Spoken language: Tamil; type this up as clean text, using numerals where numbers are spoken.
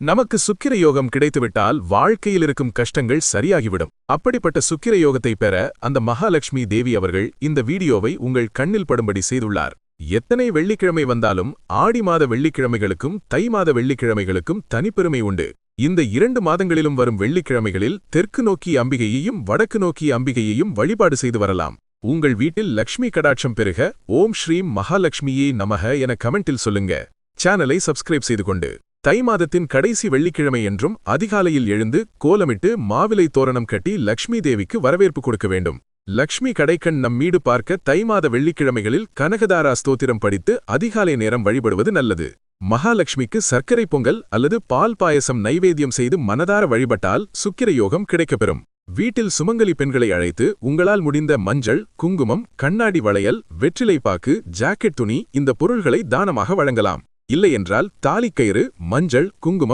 நமக்கு சுக்கிர யோகம் கிடைத்துவிட்டால் வாழ்க்கையில் இருக்கும் கஷ்டங்கள் சரியாகிவிடும். அப்படிப்பட்ட சுக்கிர யோகத்தை பெற அந்த மகாலட்சுமி தேவி அவர்கள் இந்த வீடியோவை உங்கள் கண்ணில் படும்படி செய்துள்ளார். எத்தனை வெள்ளிக்கிழமை வந்தாலும் ஆடி மாத வெள்ளிக்கிழமைகளுக்கும் தை மாத வெள்ளிக்கிழமைகளுக்கும் தனிப்பெருமை உண்டு. இந்த 2 மாதங்களிலும் வரும் வெள்ளிக்கிழமைகளில் தெற்கு நோக்கி அம்பிகையையும் வடக்கு நோக்கி அம்பிகையையும் வழிபாடு செய்து வரலாம். உங்கள் வீட்டில் லக்ஷ்மி கடாட்சம் பெருக ஓம் ஸ்ரீம் மகாலட்சுமியே நமக என கமெண்டில் சொல்லுங்க. சேனலை சப்ஸ்கிரைப் செய்து கொண்டு தை மாதத்தின் கடைசி வெள்ளிக்கிழமை என்றும் அதிகாலையில் எழுந்து கோலமிட்டு மாவிலை தோரணம் கட்டி லக்ஷ்மி தேவிக்கு வரவேற்பு கொடுக்க வேண்டும். லக்ஷ்மி கடைக்கண் நம் மீது பார்க்க தை மாத வெள்ளிக்கிழமைகளில் கனகதாரா ஸ்தோத்திரம் படித்து அதிகாலை நேரம் வழிபடுவது நல்லது. மகாலட்சுமிக்கு சர்க்கரை பொங்கல் அல்லது பால் பாயசம் நைவேத்தியம் செய்து மனதார வழிபட்டால் சுக்கிர யோகம் கிடைக்கப்பெறும். வீட்டில் சுமங்கலி பெண்களை அழைத்து உங்களால் முடிந்த மஞ்சள், குங்குமம், கண்ணாடி வளையல், வெற்றிலைப்பாக்கு, ஜாக்கெட் துணி இந்த பொருள்களை தானமாக வழங்கலாம். இல்லையென்றால் தாலிக்கயிறு, மஞ்சள், குங்குமம்